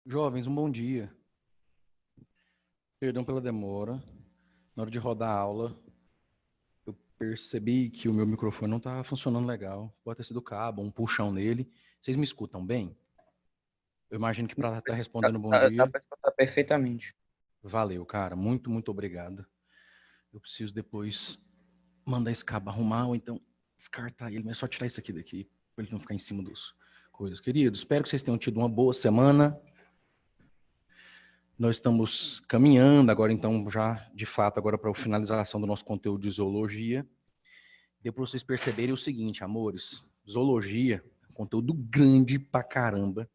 Jovens, um bom dia. Perdão pela demora. Na hora de rodar a aula, eu percebi que o meu microfone não estava funcionando legal. Pode ter sido o cabo, um puxão nele. Vocês me escutam bem? Eu imagino que para estar respondendo bom Dá dia, para escutar perfeitamente. valeu, cara. Muito, muito obrigado. Eu preciso depois mandar esse cabo arrumar ou então descartar ele, mas é só tirar isso aqui daqui, para ele não ficar em cima dos coisas. Queridos, espero que vocês tenham tido uma boa semana. Nós estamos caminhando agora, então, já de fato, agora para a finalização do nosso conteúdo de zoologia. Deu para vocês perceberem o seguinte, amores, zoologia é um conteúdo grande pra caramba,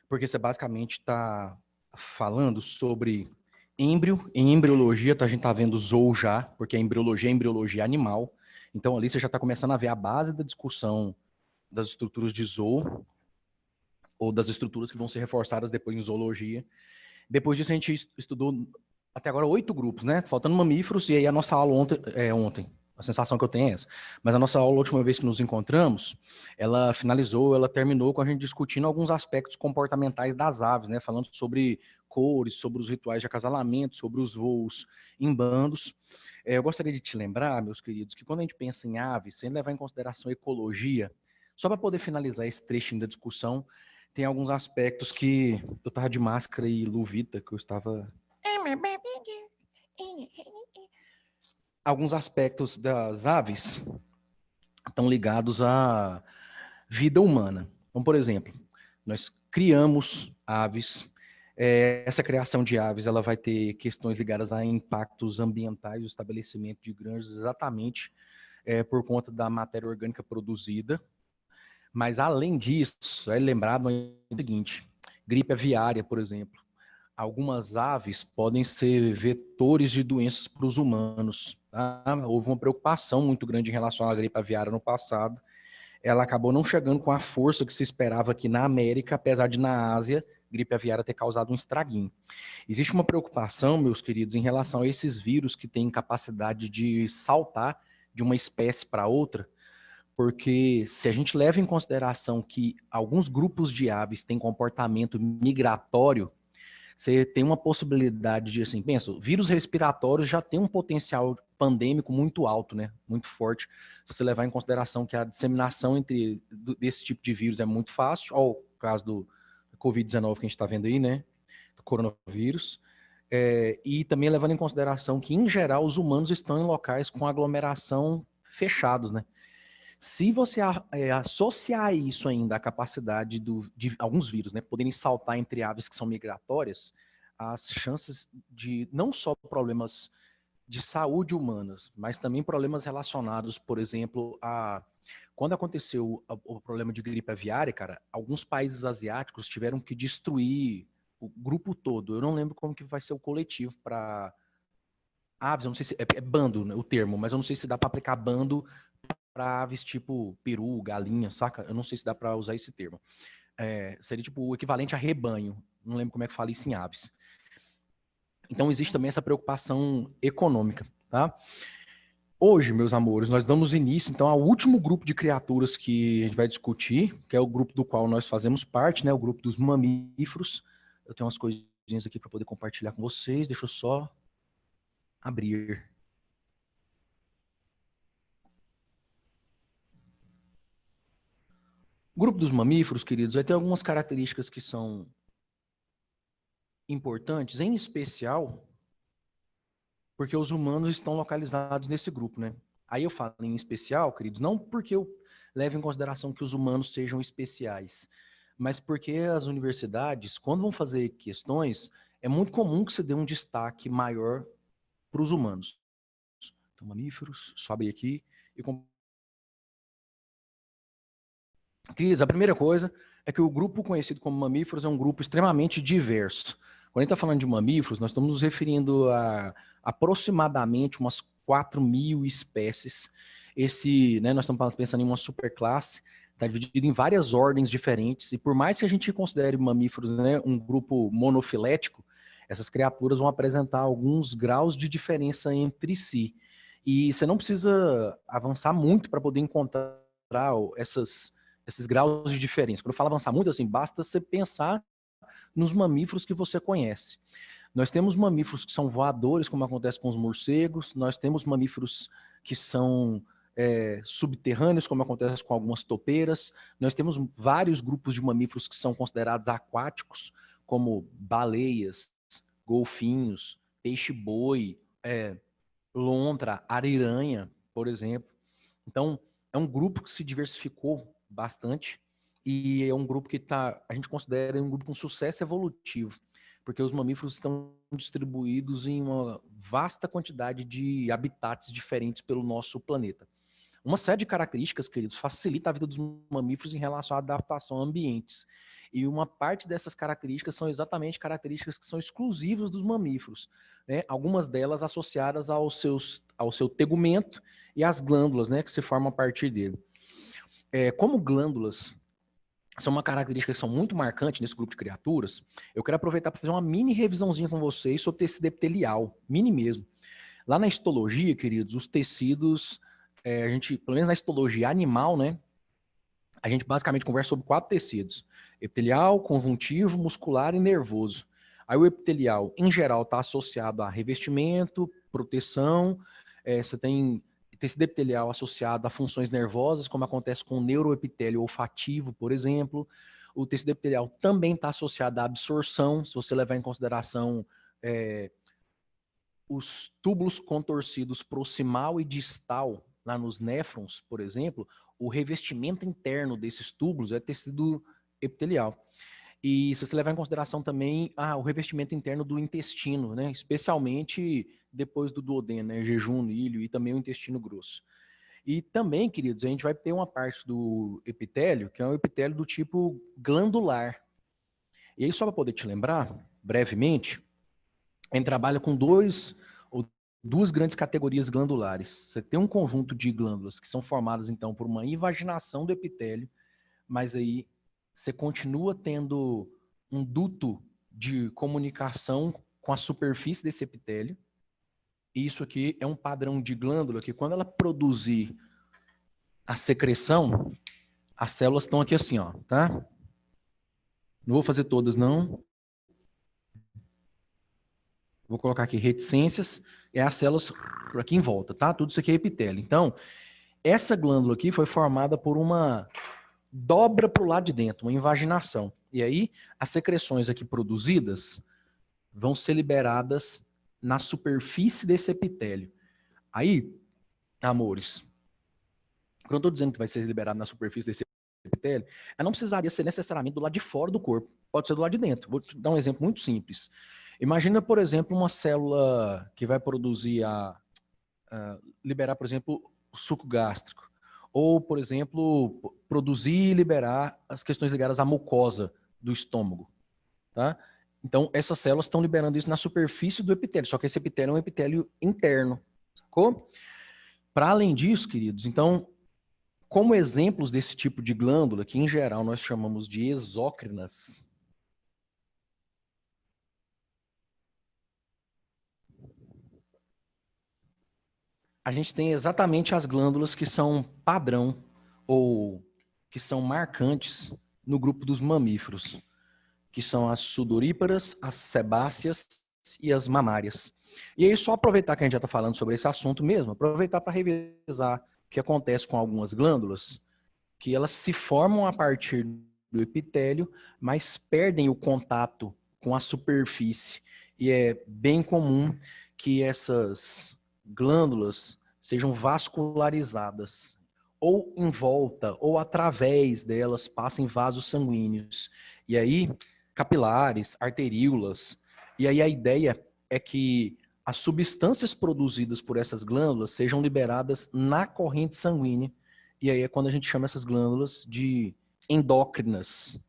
porque você basicamente está falando sobre êmbrio, em embriologia, a gente está vendo zoo já, porque a embriologia é embriologia animal, então ali você já está começando a ver a base da discussão das estruturas de zoo, ou das estruturas que vão ser reforçadas depois em zoologia. Depois disso a gente estudou até agora 8 grupos, né? Faltando mamíferos, e aí a nossa aula ontem, a sensação que eu tenho é essa. Mas a nossa aula, a última vez que nos encontramos, ela terminou com a gente discutindo alguns aspectos comportamentais das aves, né? Falando sobre cores, sobre os rituais de acasalamento, sobre os voos em bandos. Eu gostaria de te lembrar, meus queridos, que quando a gente pensa em aves, sem levar em consideração ecologia, só para poder finalizar esse trechinho da discussão, tem alguns aspectos que eu estava de máscara e luvita, que eu estava. Alguns aspectos das aves estão ligados à vida humana. Então, por exemplo, nós criamos aves. Essa criação de aves ela vai ter questões ligadas a impactos ambientais, o estabelecimento de granjas, exatamente por conta da matéria orgânica produzida. Mas, além disso, é lembrado o seguinte: gripe aviária, por exemplo. Algumas aves podem ser vetores de doenças para os humanos. Tá? Houve uma preocupação muito grande em relação à gripe aviária no passado. Ela acabou não chegando com a força que se esperava aqui na América, apesar de na Ásia, gripe aviária ter causado um estraguinho. Existe uma preocupação, meus queridos, em relação a esses vírus que têm capacidade de saltar de uma espécie para outra, porque se a gente leva em consideração que alguns grupos de aves têm comportamento migratório, você tem uma possibilidade de, assim, pensa, vírus respiratórios já tem um potencial pandêmico muito alto, né? Muito forte. Se você levar em consideração que a disseminação desse tipo de vírus é muito fácil, ó, o caso do Covid-19 que a gente está vendo aí, né? Do coronavírus. E também levando em consideração que, em geral, os humanos estão em locais com aglomeração fechados, né? Se você associar isso ainda à capacidade de alguns vírus, né, poderem saltar entre aves que são migratórias, as chances de não só problemas de saúde humanas, mas também problemas relacionados, por exemplo, a quando aconteceu o problema de gripe aviária, cara, alguns países asiáticos tiveram que destruir o grupo todo. Eu não lembro como que vai ser o coletivo para aves, eu não sei se é bando, né, o termo, mas eu não sei se dá para aplicar bando para aves tipo peru, galinha, saca? Eu não sei se dá para usar esse termo. Seria tipo o equivalente a rebanho. Não lembro como é que fala isso em aves. Então existe também essa preocupação econômica, tá? Hoje, meus amores, nós damos início então ao último grupo de criaturas que a gente vai discutir, que é o grupo do qual nós fazemos parte, né? O grupo dos mamíferos. Eu tenho umas coisinhas aqui para poder compartilhar com vocês. Deixa eu só abrir. O grupo dos mamíferos, queridos, vai ter algumas características que são importantes, em especial porque os humanos estão localizados nesse grupo, né? Aí eu falo em especial, queridos, não porque eu levo em consideração que os humanos sejam especiais, mas porque as universidades, quando vão fazer questões, é muito comum que se dê um destaque maior para os humanos. Então, mamíferos, sobe aqui e Cris, a primeira coisa é que o grupo conhecido como mamíferos é um grupo extremamente diverso. Quando a gente está falando de mamíferos, nós estamos nos referindo a aproximadamente umas 4.000 espécies. Nós estamos pensando em uma superclasse, está dividido em várias ordens diferentes, e por mais que a gente considere mamíferos, né, um grupo monofilético, essas criaturas vão apresentar alguns graus de diferença entre si. E você não precisa avançar muito para poder encontrar esses graus de diferença. Quando eu falo avançar muito, assim, basta você pensar nos mamíferos que você conhece. Nós temos mamíferos que são voadores, como acontece com os morcegos, nós temos mamíferos que são subterrâneos, como acontece com algumas topeiras, nós temos vários grupos de mamíferos que são considerados aquáticos, como baleias, golfinhos, peixe-boi, lontra, ariranha, por exemplo. Então, é um grupo que se diversificou bastante e é um grupo que a gente considera um grupo com sucesso evolutivo, porque os mamíferos estão distribuídos em uma vasta quantidade de habitats diferentes pelo nosso planeta. Uma série de características, queridos, facilita a vida dos mamíferos em relação à adaptação a ambientes. E uma parte dessas características são exatamente características que são exclusivas dos mamíferos, né? Algumas delas associadas ao seu tegumento e às glândulas, né, que se formam a partir dele. Como glândulas são uma característica que são muito marcante nesse grupo de criaturas, eu quero aproveitar para fazer uma mini revisãozinha com vocês sobre tecido epitelial, mini mesmo. Lá na histologia, queridos, os tecidos, a gente, pelo menos na histologia animal, né, a gente basicamente conversa sobre 4 tecidos: epitelial, conjuntivo, muscular e nervoso. Aí o epitelial, em geral, está associado a revestimento, proteção, você tem tecido epitelial associado a funções nervosas, como acontece com o neuroepitélio olfativo, por exemplo. O tecido epitelial também está associado à absorção, se você levar em consideração os túbulos contorcidos proximal e distal, lá nos néfrons, por exemplo, o revestimento interno desses túbulos é tecido epitelial. E se você levar em consideração também o revestimento interno do intestino, né? Especialmente depois do duodeno, né? Jejum, ilho e também o intestino grosso. E também, queridos, a gente vai ter uma parte do epitélio, que é um epitélio do tipo glandular. E aí, só para poder te lembrar, brevemente, a gente trabalha com duas grandes categorias glandulares. Você tem um conjunto de glândulas que são formadas, então, por uma invaginação do epitélio, mas aí você continua tendo um duto de comunicação com a superfície desse epitélio. E isso aqui é um padrão de glândula que, quando ela produzir a secreção, as células estão aqui assim, ó, tá? Não vou fazer todas, não. Vou colocar aqui reticências, as células aqui em volta, tá? Tudo isso aqui é epitélio. Então, essa glândula aqui foi formada por uma dobra para o lado de dentro, uma invaginação. E aí, as secreções aqui produzidas vão ser liberadas na superfície desse epitélio. Aí, amores, quando eu estou dizendo que vai ser liberado na superfície desse epitélio, ela não precisaria ser necessariamente do lado de fora do corpo. Pode ser do lado de dentro. Vou te dar um exemplo muito simples. Imagina, por exemplo, uma célula que vai produzir liberar, por exemplo, o suco gástrico. Ou, por exemplo, produzir e liberar as questões ligadas à mucosa do estômago. Tá? Então, essas células estão liberando isso na superfície do epitélio, só que esse epitélio é um epitélio interno. Sacou? Para além disso, queridos, então, como exemplos desse tipo de glândula, que em geral nós chamamos de exócrinas, a gente tem exatamente as glândulas que são padrão ou que são marcantes no grupo dos mamíferos, que são as sudoríparas, as sebáceas e as mamárias. E aí, só aproveitar que a gente já está falando sobre esse assunto mesmo, aproveitar para revisar o que acontece com algumas glândulas, que elas se formam a partir do epitélio, mas perdem o contato com a superfície. E é bem comum que essas glândulas sejam vascularizadas, ou em volta, ou através delas passem vasos sanguíneos. E aí, capilares, arteríolas. E aí a ideia é que as substâncias produzidas por essas glândulas sejam liberadas na corrente sanguínea. E aí é quando a gente chama essas glândulas de endócrinas.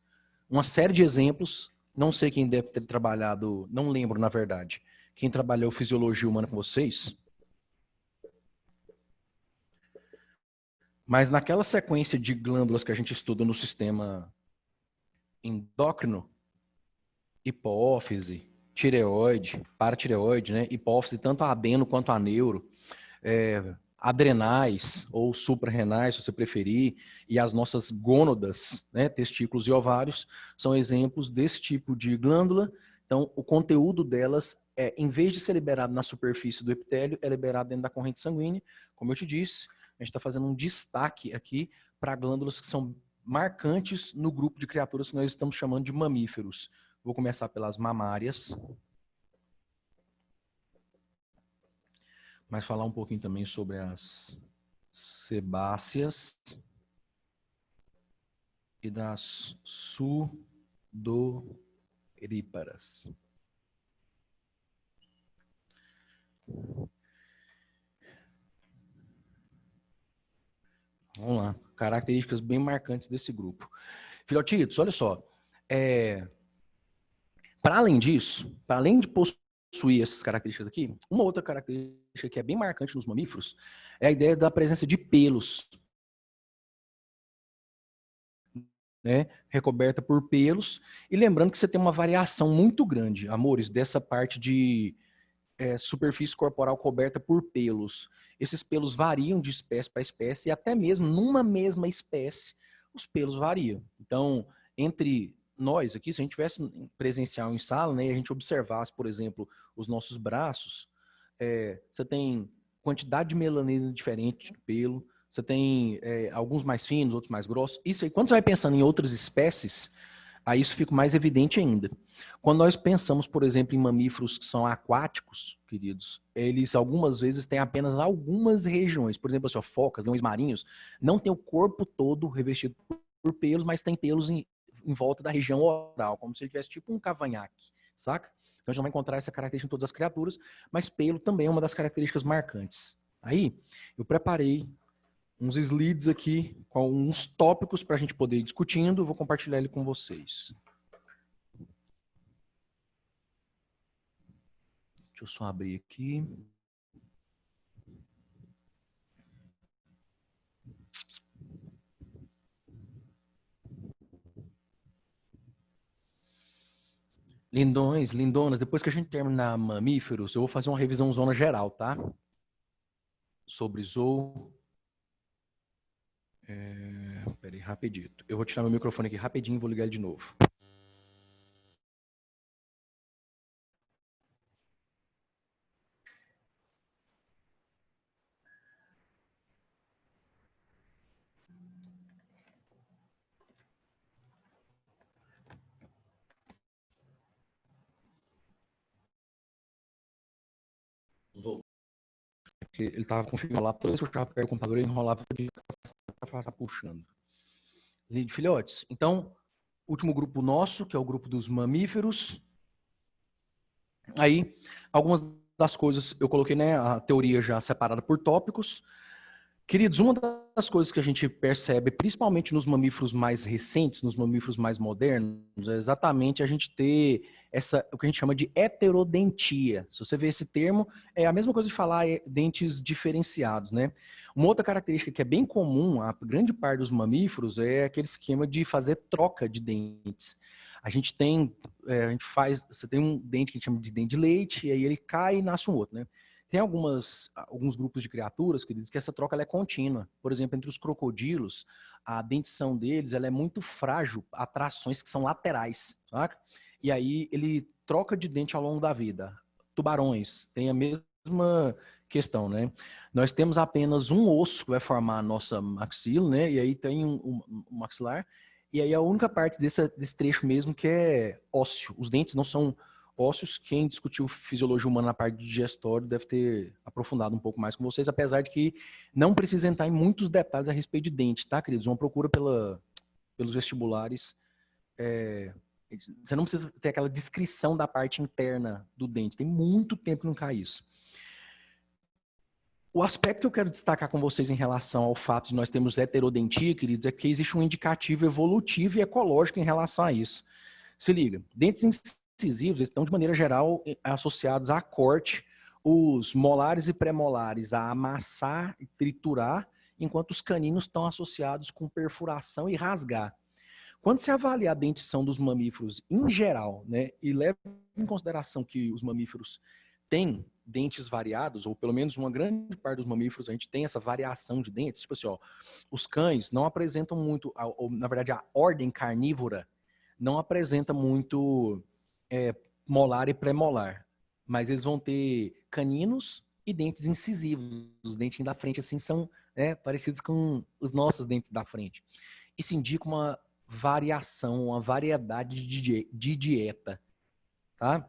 Uma série de exemplos, não sei quem deve ter trabalhado, não lembro na verdade, quem trabalhou fisiologia humana com vocês, mas naquela sequência de glândulas que a gente estuda no sistema endócrino, hipófise, tireoide, paratireoide, né? Hipófise, tanto a adeno quanto a neuro, adrenais ou suprarrenais, se você preferir, e as nossas gônadas, né, testículos e ovários, são exemplos desse tipo de glândula. Então, o conteúdo delas, em vez de ser liberado na superfície do epitélio, é liberado dentro da corrente sanguínea. Como eu te disse, a gente está fazendo um destaque aqui para glândulas que são marcantes no grupo de criaturas que nós estamos chamando de mamíferos. Vou começar pelas mamárias, mas falar um pouquinho também sobre as sebáceas e das sudoríparas. Vamos lá, características bem marcantes desse grupo. Filhotitos, olha só, para além disso, para além de possuir essas características aqui, uma outra característica que é bem marcante nos mamíferos é a ideia da presença de pelos, né, recoberta por pelos, e lembrando que você tem uma variação muito grande, amores, dessa parte de superfície corporal coberta por pelos. Esses pelos variam de espécie para espécie, e até mesmo numa mesma espécie, os pelos variam. Então, entre nós aqui, se a gente tivesse presencial em sala, né, e a gente observasse, por exemplo, os nossos braços, você tem quantidade de melanina diferente de pelo, você tem alguns mais finos, outros mais grossos. Isso aí, quando você vai pensando em outras espécies, aí isso fica mais evidente ainda. Quando nós pensamos, por exemplo, em mamíferos que são aquáticos, queridos, eles algumas vezes têm apenas algumas regiões. Por exemplo, assim, focas, leões marinhos, não tem o corpo todo revestido por pelos, mas tem pelos em volta da região oral, como se ele tivesse tipo um cavanhaque, saca? Então a gente não vai encontrar essa característica em todas as criaturas, mas pelo também é uma das características marcantes. Aí, eu preparei uns slides aqui com uns tópicos para a gente poder ir discutindo. Eu vou compartilhar ele com vocês. Deixa eu só abrir aqui. Lindões, lindonas, depois que a gente terminar mamíferos, eu vou fazer uma revisão zona geral, tá? Sobre zoo. Peraí, rapidinho. Eu vou tirar meu microfone aqui rapidinho e vou ligar ele de novo. Porque ele estava configurado lá, toda vez que eu estava perto do computador, ele enrolava para estar puxando. Filhotes, então, último grupo nosso, que é o grupo dos mamíferos. Aí, algumas das coisas, eu coloquei, né, a teoria já separada por tópicos. Queridos, uma das coisas que a gente percebe, principalmente nos mamíferos mais recentes, nos mamíferos mais modernos, é exatamente a gente ter o que a gente chama de heterodentia. Se você vê esse termo, é a mesma coisa de falar dentes diferenciados, né? Uma outra característica que é bem comum a grande parte dos mamíferos é aquele esquema de fazer troca de dentes. A gente você tem um dente que a gente chama de dente de leite, e aí ele cai e nasce um outro, né? Tem alguns grupos de criaturas que dizem que essa troca ela é contínua. Por exemplo, entre os crocodilos, a dentição deles ela é muito frágil a trações que são laterais, saca? E aí ele troca de dente ao longo da vida. Tubarões têm a mesma questão, né? Nós temos apenas um osso que vai formar a nossa maxila, né? E aí tem um maxilar. E aí a única parte desse trecho mesmo que é ósseo. Os dentes não são ósseos. Quem discutiu fisiologia humana na parte de digestório deve ter aprofundado um pouco mais com vocês, apesar de que não precisa entrar em muitos detalhes a respeito de dente, tá, queridos? Uma procura pelos vestibulares. Você não precisa ter aquela descrição da parte interna do dente. Tem muito tempo que não cai isso. O aspecto que eu quero destacar com vocês em relação ao fato de nós termos heterodentia, queridos, é que existe um indicativo evolutivo e ecológico em relação a isso. Se liga, dentes incisivos estão, de maneira geral, associados à corte, os molares e premolares a amassar e triturar, enquanto os caninos estão associados com perfuração e rasgar. Quando se avalia a dentição dos mamíferos em geral, né, e leva em consideração que os mamíferos tem dentes variados, ou pelo menos uma grande parte dos mamíferos, a gente tem essa variação de dentes. Tipo assim, ó, os cães não apresentam muito, ou, na verdade, a ordem carnívora não apresenta muito molar e pré-molar, mas eles vão ter caninos e dentes incisivos. Os dentes da frente, assim, são parecidos com os nossos dentes da frente. Isso indica uma variação, uma variedade de dieta, tá?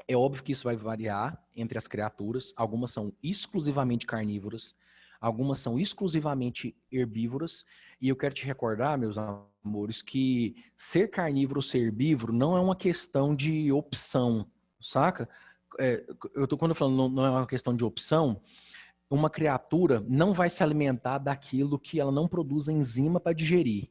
É óbvio que isso vai variar entre as criaturas. Algumas são exclusivamente carnívoras, algumas são exclusivamente herbívoras. E eu quero te recordar, meus amores, que ser carnívoro ou ser herbívoro não é uma questão de opção, saca? Quando eu falo não é uma questão de opção, uma criatura não vai se alimentar daquilo que ela não produz enzima para digerir.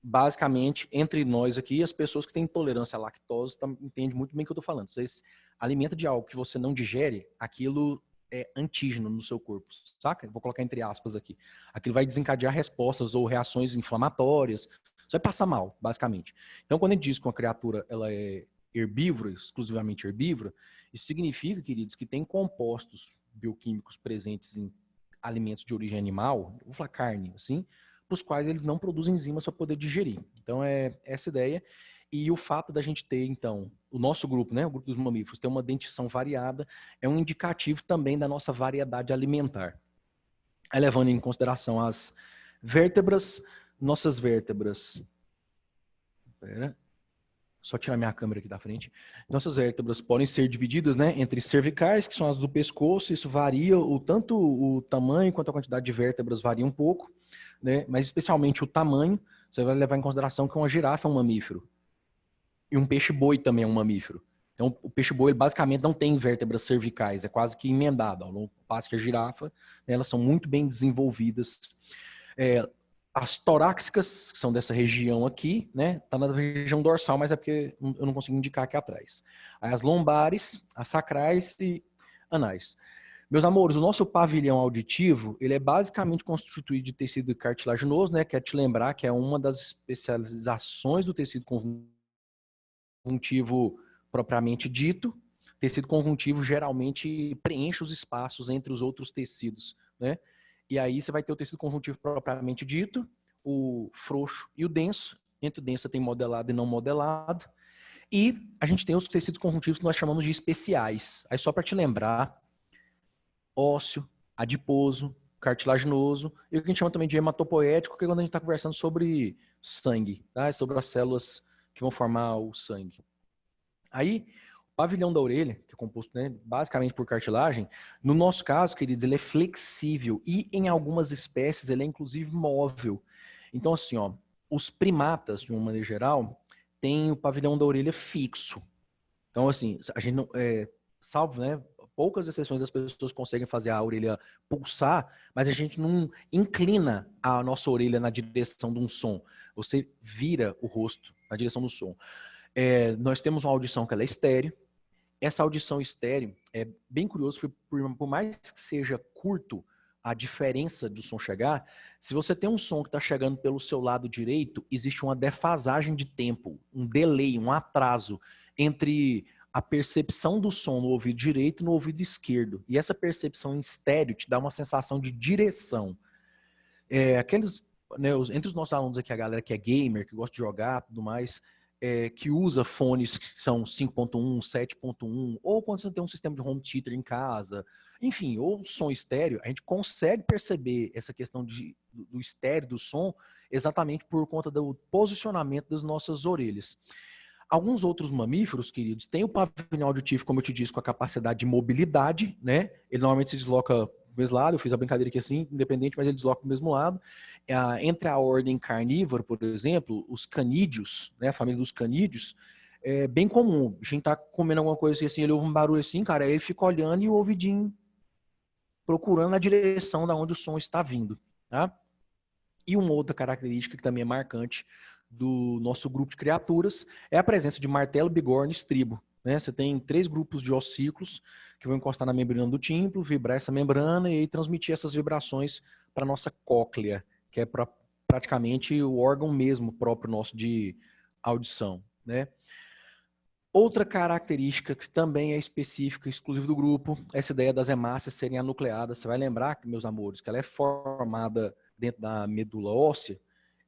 Basicamente, entre nós aqui, as pessoas que têm intolerância à lactose entendem muito bem o que eu estou falando. Você se alimenta de algo que você não digere, aquilo é antígeno no seu corpo, saca? Vou colocar entre aspas aqui. Aquilo vai desencadear respostas ou reações inflamatórias. Você vai passar mal, basicamente. Então, quando a gente diz que uma criatura ela é herbívora, exclusivamente herbívora, isso significa, queridos, que tem compostos bioquímicos presentes em alimentos de origem animal, vou falar carne, assim, para os quais eles não produzem enzimas para poder digerir. Então, é essa ideia. E o fato da gente ter, então, o nosso grupo, né, o grupo dos mamíferos, ter uma dentição variada, é um indicativo também da nossa variedade alimentar. Aí, levando em consideração as vértebras, nossas vértebras... Só tirar minha câmera aqui da frente. Nossas vértebras podem ser divididas, né, entre cervicais, que são as do pescoço. Isso varia, tanto o tamanho quanto a quantidade de vértebras varia um pouco, né, mas especialmente o tamanho. Você vai levar em consideração que uma girafa é um mamífero. E um peixe-boi também é um mamífero. Então, o peixe-boi basicamente não tem vértebras cervicais, é quase que emendado. Ao passo que a girafa, né, elas são muito bem desenvolvidas. As torácicas, que são dessa região aqui, né? Tá na região dorsal, mas é porque eu não consigo indicar aqui atrás. Aí as lombares, as sacrais e anais. Meus amores, o nosso pavilhão auditivo, ele é basicamente constituído de tecido cartilaginoso, né? Quero te lembrar que é uma das especializações do tecido conjuntivo propriamente dito. Tecido conjuntivo geralmente preenche os espaços entre os outros tecidos, né? E aí você vai ter o tecido conjuntivo propriamente dito, o frouxo e o denso. Entre o denso tem modelado e não modelado. E a gente tem os tecidos conjuntivos que nós chamamos de especiais. Aí só para te lembrar, ósseo, adiposo, cartilaginoso, e o que a gente chama também de hematopoético, que é quando a gente está conversando sobre sangue, tá? Sobre as células que vão formar o sangue. Aí, o pavilhão da orelha, que é composto, né, basicamente por cartilagem, no nosso caso, queridos, ele é flexível e em algumas espécies ele é inclusive móvel. Então, assim, ó, os primatas, de uma maneira geral, têm o pavilhão da orelha fixo. Então, assim, a gente não, salvo, né, poucas exceções as pessoas conseguem fazer a orelha pulsar, mas a gente não inclina a nossa orelha na direção de um som. Você vira o rosto na direção do som. Nós temos uma audição que ela é estéreo. Essa audição estéreo é bem curioso, por mais que seja curto a diferença do som chegar, se você tem um som que está chegando pelo seu lado direito, existe uma defasagem de tempo, um delay, um atraso entre a percepção do som no ouvido direito e no ouvido esquerdo. E essa percepção em estéreo te dá uma sensação de direção. Né, entre os nossos alunos aqui, a galera que é gamer, que gosta de jogar tudo mais, que usa fones que são 5.1, 7.1, ou quando você tem um sistema de home theater em casa, enfim, ou som estéreo, a gente consegue perceber essa questão do estéreo do som exatamente por conta do posicionamento das nossas orelhas. Alguns outros mamíferos, queridos, têm o pavilhão auditivo, como eu te disse, com a capacidade de mobilidade, né? Ele normalmente se desloca do mesmo lado, eu fiz a brincadeira aqui assim, independente, mas ele desloca do mesmo lado. Entre a ordem carnívora, por exemplo, os canídeos, né? A família dos canídeos, é bem comum. A gente tá comendo alguma coisa assim, ele ouve um barulho assim, cara, aí ele fica olhando e o ouvidinho procurando a direção da onde o som está vindo, tá? E uma outra característica que também é marcante do nosso grupo de criaturas é a presença de martelo, bigorna e estribo. Né? Você tem 3 grupos de ossículos que vão encostar na membrana do tímpano, vibrar essa membrana e aí transmitir essas vibrações para a nossa cóclea, que é praticamente o órgão mesmo próprio nosso de audição. Né? Outra característica que também é específica, exclusiva do grupo, é essa ideia das hemácias serem anucleadas. Você vai lembrar, meus amores, que ela é formada dentro da medula óssea,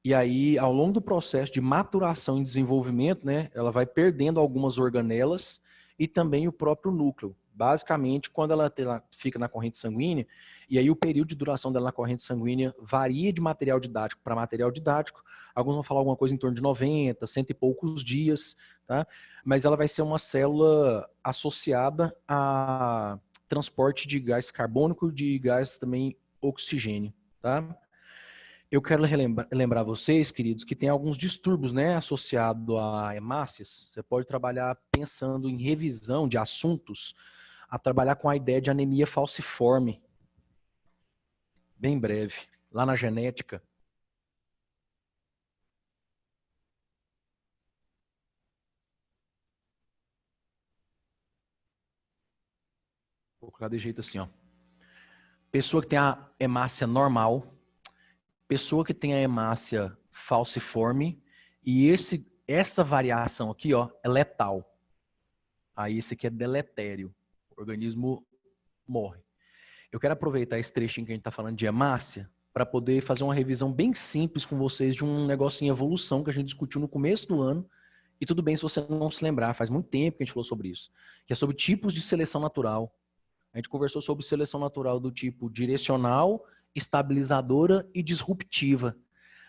e aí, ao longo do processo de maturação e desenvolvimento, né, ela vai perdendo algumas organelas e também o próprio núcleo. Basicamente, quando ela fica na corrente sanguínea, e aí o período de duração dela na corrente sanguínea varia de material didático para material didático. Alguns vão falar alguma coisa em torno de 90, cento e poucos dias, tá? Mas ela vai ser uma célula associada a transporte de gás carbônico, de gás também oxigênio, tá? Eu quero lembrar vocês, queridos, que tem alguns distúrbios, né, associados a hemácias. Você pode trabalhar pensando em revisão de assuntos, a trabalhar com a ideia de anemia falciforme, bem breve, lá na genética. Vou colocar de jeito assim, ó. Pessoa que tem a hemácia normal, pessoa que tem a hemácia falciforme, e essa variação aqui, ó, é letal. Aí esse aqui é deletério. O organismo morre. Eu quero aproveitar esse trechinho que a gente está falando de hemácia para poder fazer uma revisão bem simples com vocês de um negócio em evolução que a gente discutiu no começo do ano. E tudo bem se você não se lembrar, faz muito tempo que a gente falou sobre isso. Que é sobre tipos de seleção natural. A gente conversou sobre seleção natural do tipo direcional, estabilizadora e disruptiva.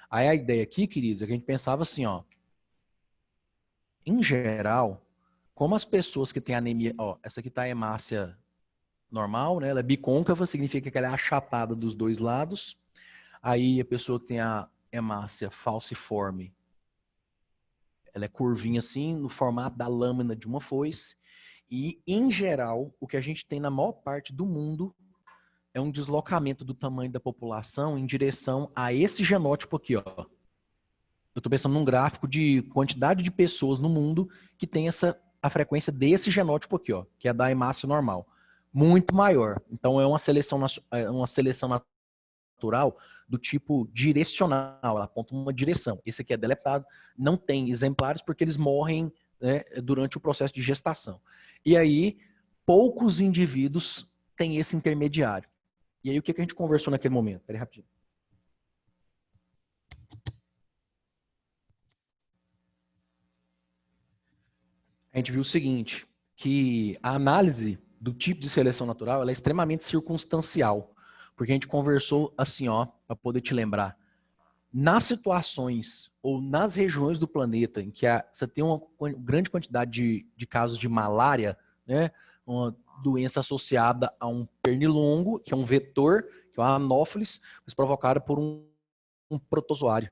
Aí a ideia aqui, queridos, é que a gente pensava assim, ó. Em geral, como as pessoas que têm anemia, ó, essa aqui tá a hemácia normal, né? Ela é bicôncava, significa que ela é achatada dos dois lados. Aí a pessoa que tem a hemácia falciforme, ela é curvinha assim, no formato da lâmina de uma foice. E, em geral, o que a gente tem na maior parte do mundo é um deslocamento do tamanho da população em direção a esse genótipo aqui, ó. Eu estou pensando num gráfico de quantidade de pessoas no mundo que tem a frequência desse genótipo aqui, ó, que é da hemácia normal. Muito maior. Então é uma seleção natural do tipo direcional, ela aponta uma direção. Esse aqui é deletado, não tem exemplares porque eles morrem, né, durante o processo de gestação. E aí, poucos indivíduos têm esse intermediário. E aí, o que a gente conversou naquele momento? Peraí, rapidinho. A gente viu o seguinte, que a análise do tipo de seleção natural ela é extremamente circunstancial, porque a gente conversou assim, ó, para poder te lembrar, nas situações ou nas regiões do planeta em que você tem uma grande quantidade de casos de malária, né, uma doença associada a um pernilongo, que é um vetor, que é uma anófelis, mas provocada por um protozoário.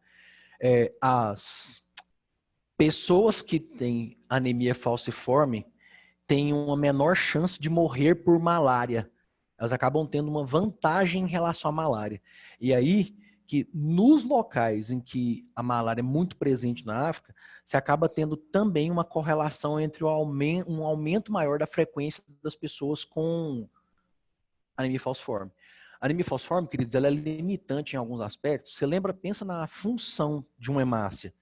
As pessoas que têm anemia falciforme têm uma menor chance de morrer por malária. Elas acabam tendo uma vantagem em relação à malária. E aí, que nos locais em que a malária é muito presente na África, se acaba tendo também uma correlação entre um aumento maior da frequência das pessoas com anemia falciforme. A anemia falciforme, queridos, ela é limitante em alguns aspectos. Você lembra, pensa na função de uma hemácia.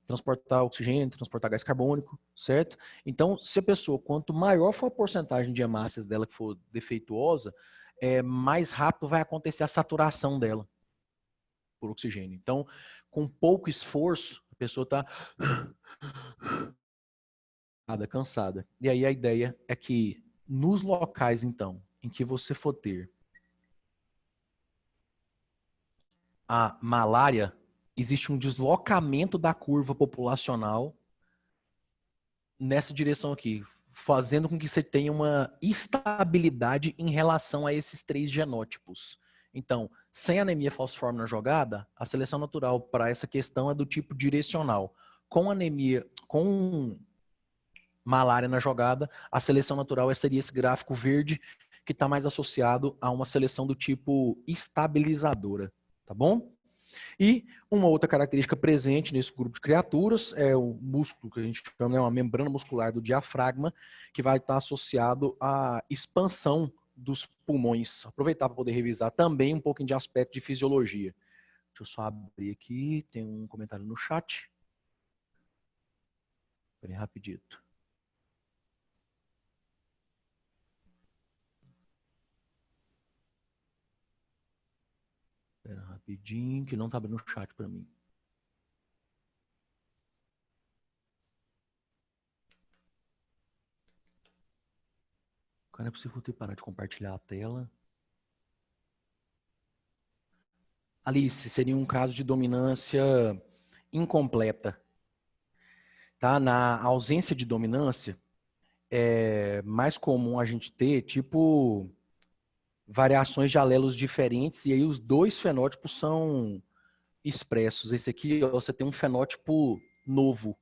Transportar oxigênio, transportar gás carbônico, certo? Então, se a pessoa, quanto maior for a porcentagem de hemácias dela que for defeituosa, mais rápido vai acontecer a saturação dela por oxigênio. Então, com pouco esforço, a pessoa está cansada. E aí a ideia é que nos locais, então, em que você for ter a malária, existe um deslocamento da curva populacional nessa direção aqui, fazendo com que você tenha uma estabilidade em relação a esses três genótipos. Então, sem anemia falciforme na jogada, a seleção natural para essa questão é do tipo direcional. Com anemia, com malária na jogada, a seleção natural seria esse gráfico verde que está mais associado a uma seleção do tipo estabilizadora, tá bom? E uma outra característica presente nesse grupo de criaturas é o músculo, que a gente chama, uma membrana muscular do diafragma, que vai estar associado à expansão dos pulmões. Aproveitar para poder revisar também um pouquinho de aspecto de fisiologia. Deixa eu só abrir aqui, tem um comentário no chat. Peraí, rapidito. rapidinho, que não tá abrindo o chat para mim. Cara, é possível ter parar de compartilhar a tela. Alice, seria um caso de dominância incompleta. Tá? Na ausência de dominância, é mais comum a gente ter, tipo, variações de alelos diferentes, e aí os dois fenótipos são expressos. Esse aqui, ó, você tem um fenótipo novo.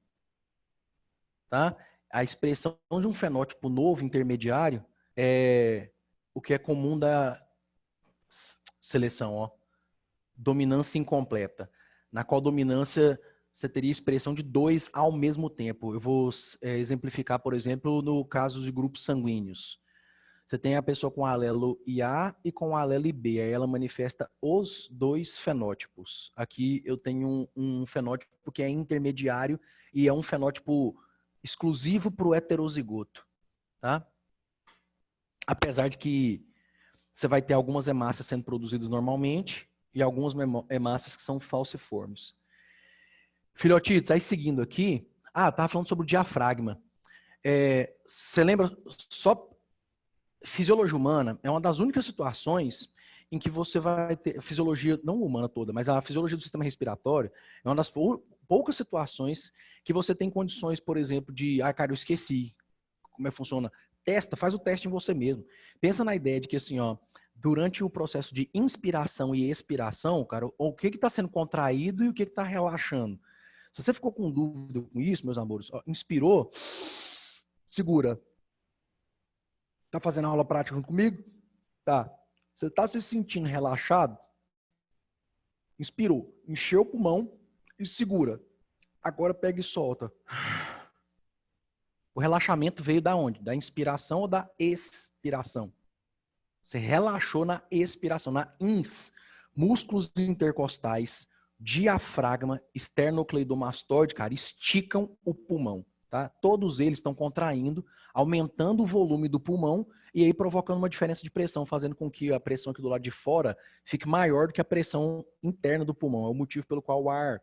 Tá? A expressão de um fenótipo novo, intermediário, é o que é comum da seleção, ó. Dominância incompleta, na qual dominância você teria expressão de dois ao mesmo tempo. Eu vou exemplificar, por exemplo, no caso de grupos sanguíneos. Você tem a pessoa com alelo IA e com alelo IB, aí ela manifesta os dois fenótipos. Aqui eu tenho um fenótipo que é intermediário e é um fenótipo exclusivo para o heterozigoto, tá? Apesar de que você vai ter algumas hemácias sendo produzidas normalmente e algumas hemácias que são falciformes. Filhotites, aí seguindo aqui, tava falando sobre o diafragma. Você lembra, só fisiologia humana é uma das únicas situações em que você vai ter, fisiologia, não humana toda, mas a fisiologia do sistema respiratório é uma das poucas situações que você tem condições, por exemplo, de, cara, eu esqueci como é que funciona. Testa, faz o teste em você mesmo. Pensa na ideia de que, assim, ó, durante o processo de inspiração e expiração, cara, o que está sendo contraído e o que está relaxando. Se você ficou com dúvida com isso, meus amores, ó, inspirou, segura. Tá fazendo a aula prática junto comigo? Tá. Você está se sentindo relaxado? Inspirou, encheu o pulmão e segura. Agora pega e solta. O relaxamento veio da onde? Da inspiração ou da expiração? Você relaxou na expiração, na ins. Músculos intercostais, diafragma, esternocleidomastoide, cara, esticam o pulmão, tá? Todos eles estão contraindo, aumentando o volume do pulmão e aí provocando uma diferença de pressão, fazendo com que a pressão aqui do lado de fora fique maior do que a pressão interna do pulmão. É o motivo pelo qual o ar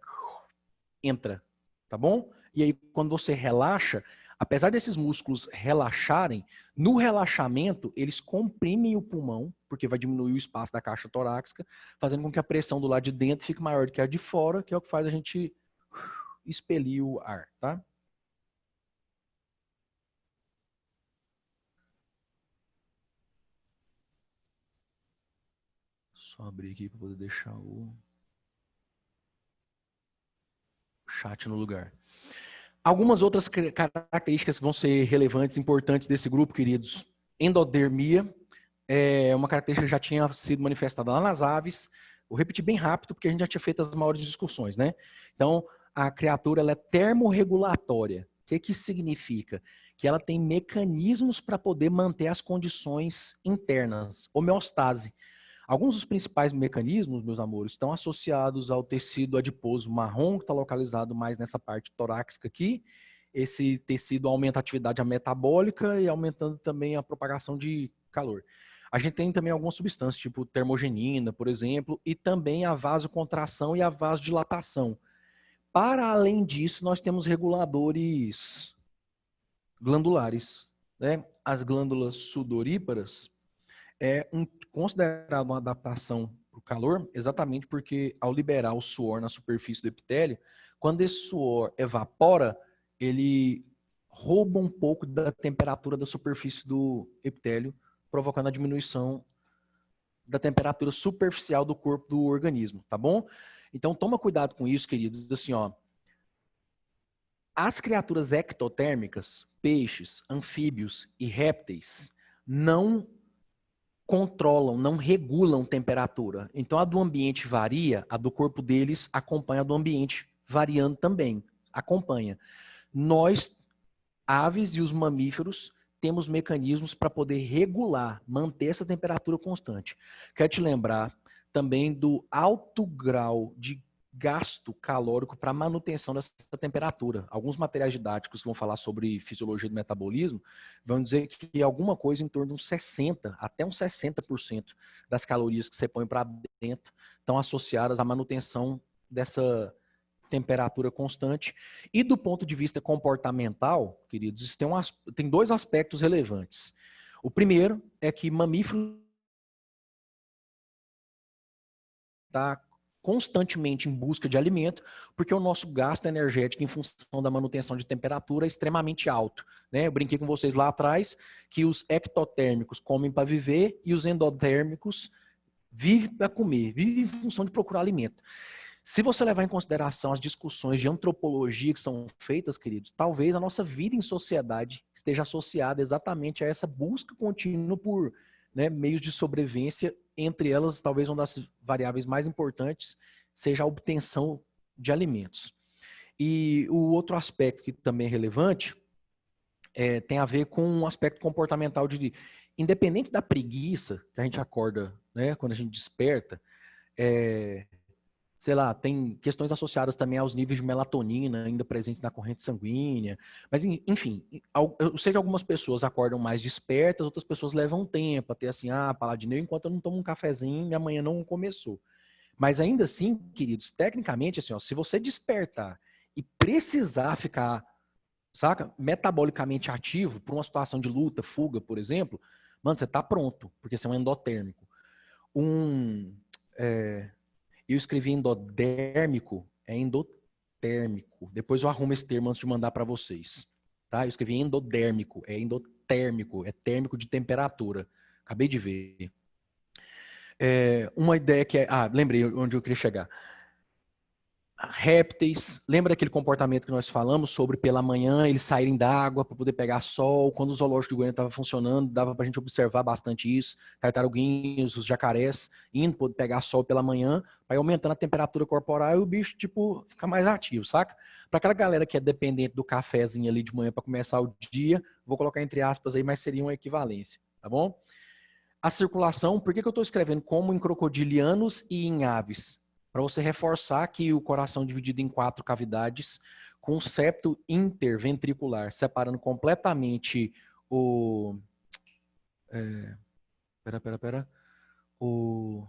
entra, tá bom? E aí, quando você relaxa, apesar desses músculos relaxarem, no relaxamento, eles comprimem o pulmão, porque vai diminuir o espaço da caixa torácica, fazendo com que a pressão do lado de dentro fique maior do que a de fora, que é o que faz a gente expelir o ar, tá? Só abrir aqui para poder deixar o chat no lugar. Algumas outras características que vão ser relevantes, importantes desse grupo, queridos. Endodermia é uma característica que já tinha sido manifestada lá nas aves. Vou repetir bem rápido, porque a gente já tinha feito as maiores discussões, né? Então, a criatura ela é termorregulatória. O que isso significa? Que ela tem mecanismos para poder manter as condições internas, homeostase. Alguns dos principais mecanismos, meus amores, estão associados ao tecido adiposo marrom, que está localizado mais nessa parte torácica aqui. Esse tecido aumenta a atividade metabólica e aumentando também a propagação de calor. A gente tem também algumas substâncias, tipo termogenina, por exemplo, e também a vasocontração e a vasodilatação. Para além disso, nós temos reguladores glandulares, né? As glândulas sudoríparas é considerado uma adaptação para o calor, exatamente porque ao liberar o suor na superfície do epitélio, quando esse suor evapora, ele rouba um pouco da temperatura da superfície do epitélio, provocando a diminuição da temperatura superficial do corpo do organismo, tá bom? Então toma cuidado com isso, queridos. Assim, ó, as criaturas ectotérmicas, peixes, anfíbios e répteis, não controlam, não regulam temperatura. Então a do ambiente varia, a do corpo deles acompanha a do ambiente, variando também, acompanha. Nós, aves e os mamíferos, temos mecanismos para poder regular, manter essa temperatura constante. Quero te lembrar também do alto grau de gasto calórico para manutenção dessa temperatura. Alguns materiais didáticos que vão falar sobre fisiologia do metabolismo vão dizer que alguma coisa em torno de uns 60, até uns 60% das calorias que você põe para dentro estão associadas à manutenção dessa temperatura constante. E do ponto de vista comportamental, queridos, tem dois aspectos relevantes. O primeiro é que mamífero está constantemente em busca de alimento, porque o nosso gasto energético em função da manutenção de temperatura é extremamente alto. Né? Eu brinquei com vocês lá atrás que os ectotérmicos comem para viver e os endotérmicos vivem para comer, vivem em função de procurar alimento. Se você levar em consideração as discussões de antropologia que são feitas, queridos, talvez a nossa vida em sociedade esteja associada exatamente a essa busca contínua por, né, meios de sobrevivência. Entre elas, talvez uma das variáveis mais importantes seja a obtenção de alimentos. E o outro aspecto que também é relevante tem a ver com um aspecto comportamental independente da preguiça que a gente acorda, né, quando a gente desperta, sei lá, tem questões associadas também aos níveis de melatonina ainda presentes na corrente sanguínea. Mas, enfim, eu sei que algumas pessoas acordam mais despertas, outras pessoas levam tempo até assim, Paladino, enquanto eu não tomo um cafezinho, minha manhã não começou. Mas ainda assim, queridos, tecnicamente, assim, ó, se você despertar e precisar ficar, saca, metabolicamente ativo por uma situação de luta, fuga, por exemplo, mano, você tá pronto, porque você é um endotérmico. Eu escrevi endodérmico, é endotérmico. Depois eu arrumo esse termo antes de mandar para vocês. Tá? Eu escrevi endodérmico, é endotérmico, é térmico de temperatura. Acabei de ver. Uma ideia que lembrei onde eu queria chegar. Répteis, lembra daquele comportamento que nós falamos sobre pela manhã eles saírem da água para poder pegar sol? Quando o zoológico de Goiânia estava funcionando, dava para a gente observar bastante isso. Tartaruguinhos, os jacarés indo poder pegar sol pela manhã, vai aumentando a temperatura corporal e o bicho, tipo, fica mais ativo, saca? Para aquela galera que é dependente do cafezinho ali de manhã para começar o dia, vou colocar entre aspas aí, mas seria uma equivalência, tá bom? A circulação, por que eu estou escrevendo como em crocodilianos e em aves? Para você reforçar que o coração é dividido em 4 cavidades, com septo interventricular, separando completamente o... o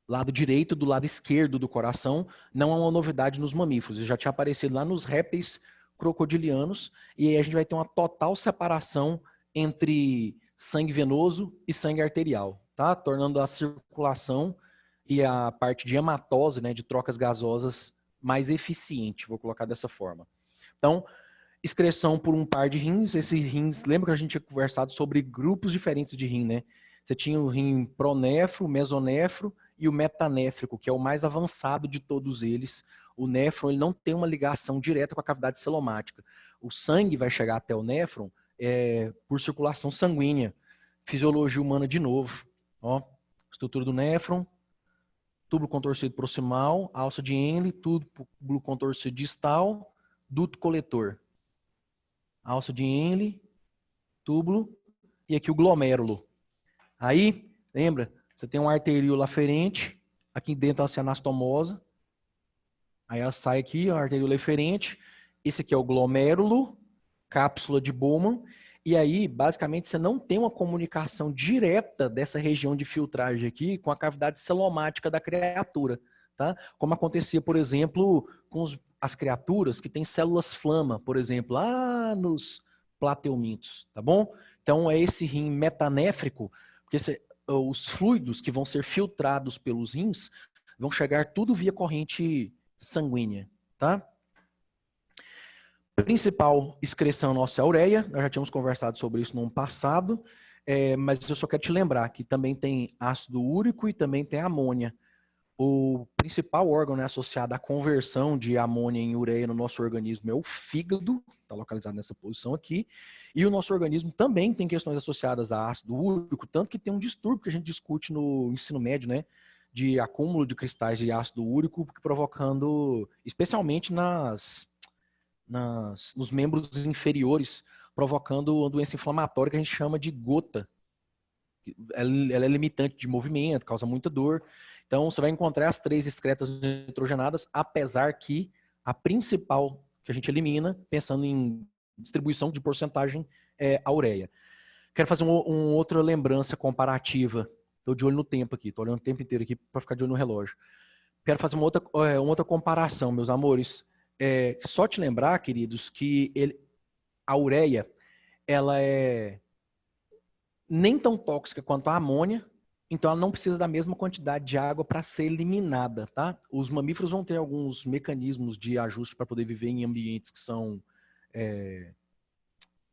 lado direito do lado esquerdo do coração. Não é uma novidade nos mamíferos, já tinha aparecido lá nos répteis crocodilianos, e aí a gente vai ter uma total separação entre sangue venoso e sangue arterial, tá? Tornando a circulação e a parte de hematose, né, de trocas gasosas, mais eficiente, vou colocar dessa forma. Então, excreção por um par de rins, esses rins, lembra que a gente tinha conversado sobre grupos diferentes de rim, né? Você tinha o rim pronéfro, mesonéfro e o metanéfrico, que é o mais avançado de todos eles. O néfron, ele não tem uma ligação direta com a cavidade celomática. O sangue vai chegar até o néfron por circulação sanguínea. Fisiologia humana de novo. Ó, estrutura do néfron, túbulo contorcido proximal, alça de Henle, túbulo contorcido distal, duto coletor. Alça de Henle, túbulo e aqui o glomérulo. Aí, lembra? Você tem uma arteríola aferente, aqui dentro ela é anastomosa. Aí ela sai aqui, a arteríola eferente. Esse aqui é o glomérulo, cápsula de Bowman. E aí, basicamente, você não tem uma comunicação direta dessa região de filtragem aqui com a cavidade celomática da criatura, tá? Como acontecia, por exemplo, com as criaturas que têm células flama, por exemplo, lá nos plateumintos, tá bom? Então, é esse rim metanéfrico, porque os fluidos que vão ser filtrados pelos rins vão chegar tudo via corrente sanguínea, tá? Principal excreção nossa é a ureia, nós já tínhamos conversado sobre isso no ano passado, mas eu só quero te lembrar que também tem ácido úrico e também tem amônia. O principal órgão, né, associado à conversão de amônia em ureia no nosso organismo é o fígado, está localizado nessa posição aqui, e o nosso organismo também tem questões associadas a ácido úrico, tanto que tem um distúrbio que a gente discute no ensino médio, né, de acúmulo de cristais de ácido úrico, provocando, especialmente nos membros inferiores, provocando uma doença inflamatória que a gente chama de gota. ela é limitante de movimento, causa muita dor. Então, você vai encontrar as 3 excretas nitrogenadas, apesar que a principal que a gente elimina, pensando em distribuição de porcentagem, é a ureia. Quero fazer uma outra lembrança comparativa. Estou de olho no tempo aqui, estou olhando o tempo inteiro aqui para ficar de olho no relógio. Quero fazer uma outra comparação, meus amores. Só te lembrar, queridos, que a ureia, ela é nem tão tóxica quanto a amônia, então ela não precisa da mesma quantidade de água para ser eliminada, tá? Os mamíferos vão ter alguns mecanismos de ajuste para poder viver em ambientes que são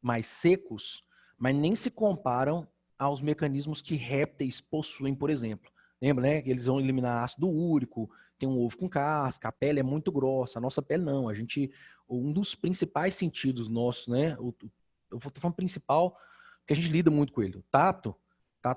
mais secos, mas nem se comparam aos mecanismos que répteis possuem, por exemplo. Lembra, né? Que eles vão eliminar ácido úrico, tem um ovo com casca, a pele é muito grossa, a nossa pele não. Um dos principais sentidos nossos, né? Eu vou falando principal, que a gente lida muito com ele. O tato tá